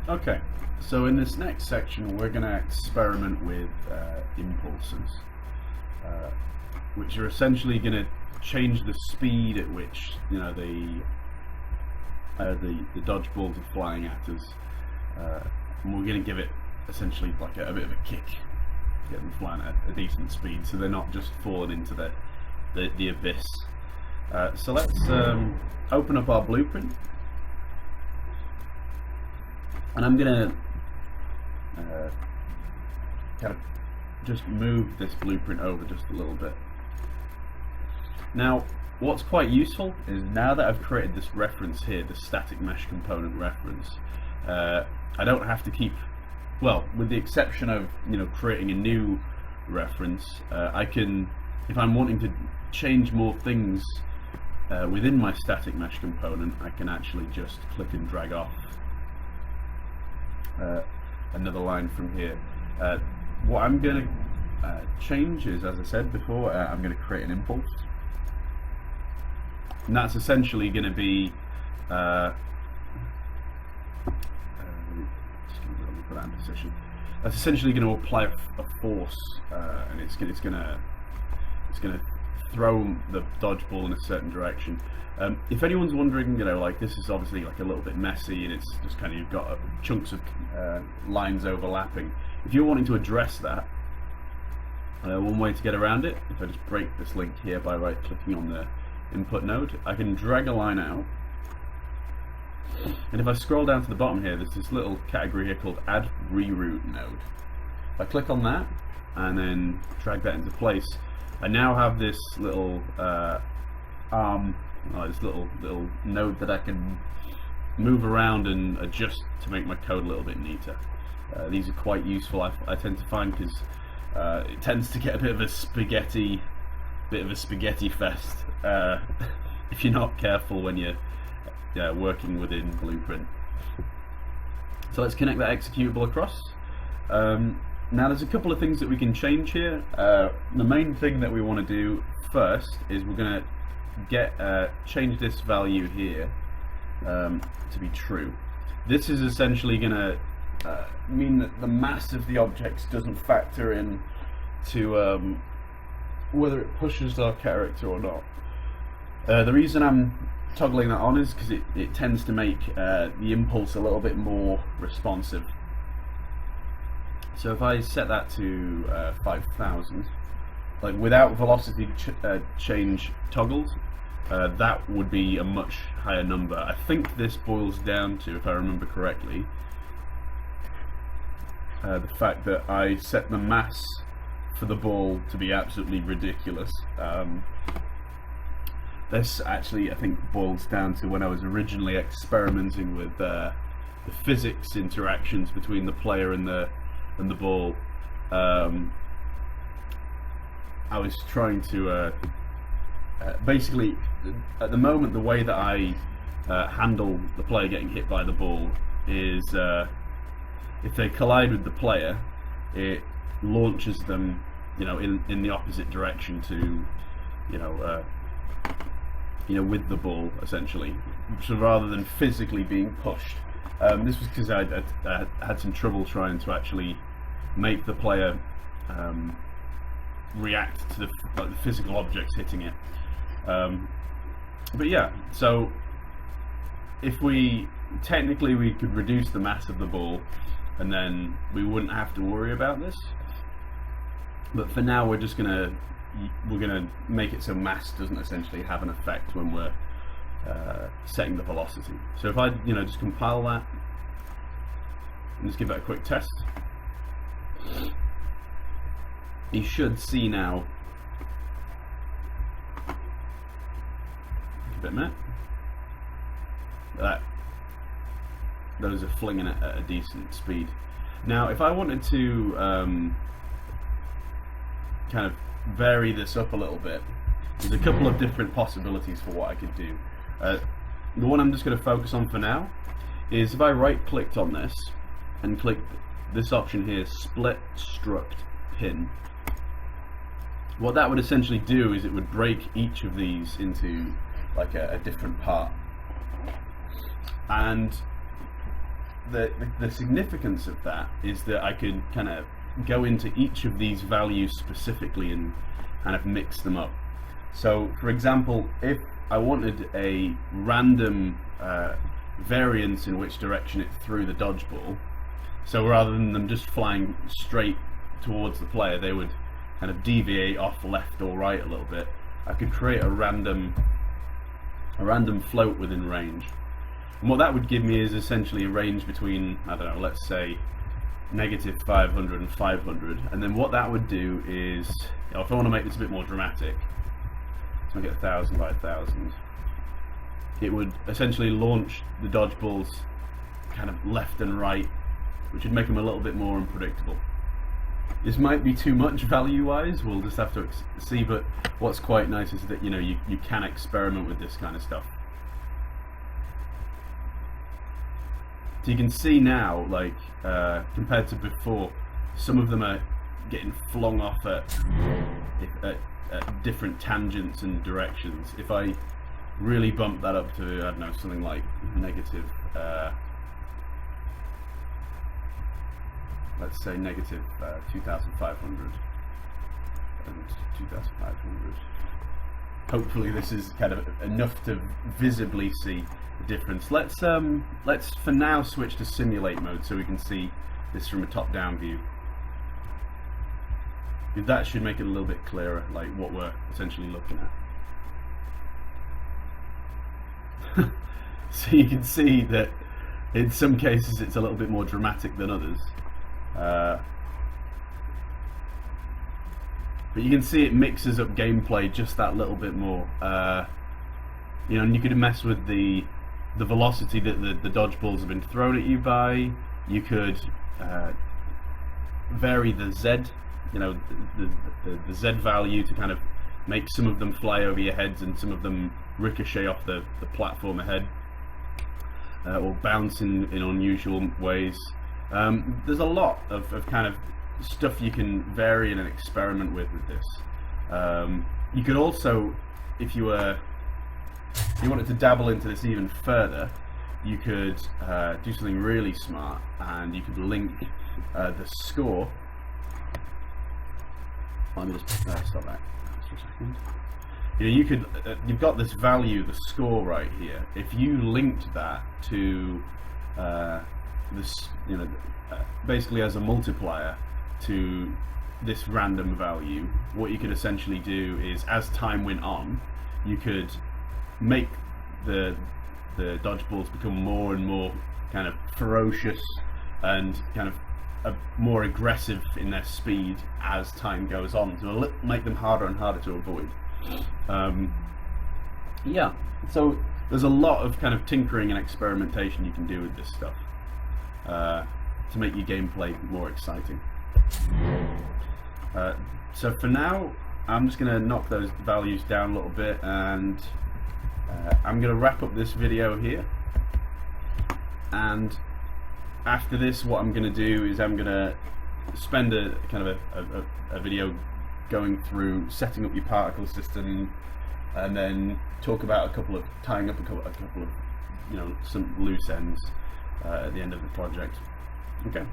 Okay, so in this next section we're going to experiment with impulses, which are essentially going to change the speed at which the dodgeballs are flying at us, and we're going to give it essentially like a bit of a kick, get them flying at a decent speed, so they're not just falling into the abyss. So let's open up our blueprint. And I'm going to kind of just move this blueprint over just a little bit. Now, what's quite useful is now that I've created this reference here, the static mesh component reference, I don't have to keep, well, with the exception of creating a new reference, I can, if I'm wanting to change more things within my static mesh component, I can actually just click and drag off another line from here. What I'm going to change is, as I said before, I'm going to create an impulse, and that's essentially going to be let me put that in position. That's essentially going to apply a force, and it's going to throw the dodgeball in a certain direction. If anyone's wondering, like this is obviously like a little bit messy, and it's just kind of, you've got chunks of lines overlapping. If you're wanting to address that, one way to get around it, if I just break this link here by right clicking on the input node, I can drag a line out, and if I scroll down to the bottom here, there's this little category here called Add Reroute Node. If I click on that and then drag that into place, I now have this little this little node that I can move around and adjust to make my code a little bit neater. These are quite useful, I tend to find, because it tends to get a bit of a spaghetti fest if you're not careful when you're working within Blueprint. So let's connect that executable across. Now there's a couple of things that we can change here. The main thing that we want to do first is we're going to change this value here to be true. This is essentially going to mean that the mass of the objects doesn't factor in to whether it pushes our character or not. The reason I'm toggling that on is because it tends to make the impulse a little bit more responsive. So if I set that to 5,000, like without velocity change toggles, that would be a much higher number. I think this boils down to, if I remember correctly, the fact that I set the mass for the ball to be absolutely ridiculous. This actually, I think, boils down to when I was originally experimenting with the physics interactions between the player and the ball. I was trying to basically, at the moment, the way that I handle the player getting hit by the ball is if they collide with the player, it launches them, in the opposite direction to, with the ball, essentially. So rather than physically being pushed. This was because I had some trouble trying to actually make the player react to the physical objects hitting it. But yeah, so if we could reduce the mass of the ball, and then we wouldn't have to worry about this. But for now, we're gonna make it so mass doesn't essentially have an effect when we're setting the velocity. So if I just compile that and just give it a quick test, you should see now, give it a minute, that those are flinging at a decent speed. Now if I wanted to kind of vary this up a little bit, there's a couple of different possibilities for what I could do. The one I'm just going to focus on for now is if I right clicked on this and click this option here, split struct pin, what that would essentially do is it would break each of these into like a different part. And the significance of that is that I could kind of go into each of these values specifically and kind of mix them up. So, for example, if I wanted a random variance in which direction it threw the dodgeball, so rather than them just flying straight towards the player, they would kind of deviate off left or right a little bit. I could create a random float within range. And what that would give me is essentially a range between, I don't know, let's say negative 500 and 500. And then what that would do is, if I want to make this a bit more dramatic, so I get 1,000 by 1,000, it would essentially launch the dodgeballs kind of left and right, which would make them a little bit more unpredictable. This might be too much value-wise, we'll just have to see, but what's quite nice is that you can experiment with this kind of stuff. So you can see now, like, compared to before, some of them are getting flung off at different tangents and directions. If I really bump that up to, I don't know, something like negative, let's say negative 2,500 and 2,500. Hopefully this is kind of enough to visibly see the difference. Let's for now switch to simulate mode so we can see this from a top-down view. That should make it a little bit clearer, like what we're essentially looking at. So you can see that in some cases it's a little bit more dramatic than others. But you can see it mixes up gameplay just that little bit more. And you could mess with the velocity that the dodgeballs have been thrown at you by. You could vary the Z, the Z value to kind of make some of them fly over your heads and some of them ricochet off the platform ahead, or bounce in unusual ways. There's a lot of kind of stuff you can vary and experiment with this. You could also, if you wanted to dabble into this even further, you could do something really smart, and you could link the score. Let me just stop that for a second. You've got this value, the score right here. If you linked that to this, basically as a multiplier to this random value, what you could essentially do is, as time went on, you could make the dodgeballs become more and more kind of ferocious and kind of more aggressive in their speed as time goes on, to make them harder and harder to avoid. Yeah, so there's a lot of kind of tinkering and experimentation you can do with this stuff to make your gameplay more exciting. So for now, I'm just going to knock those values down a little bit, and I'm going to wrap up this video here. And after this, what I'm going to do is I'm going to spend a kind of a video going through setting up your particle system, and then talk about tying up a couple of some loose ends at the end of the project. Okay.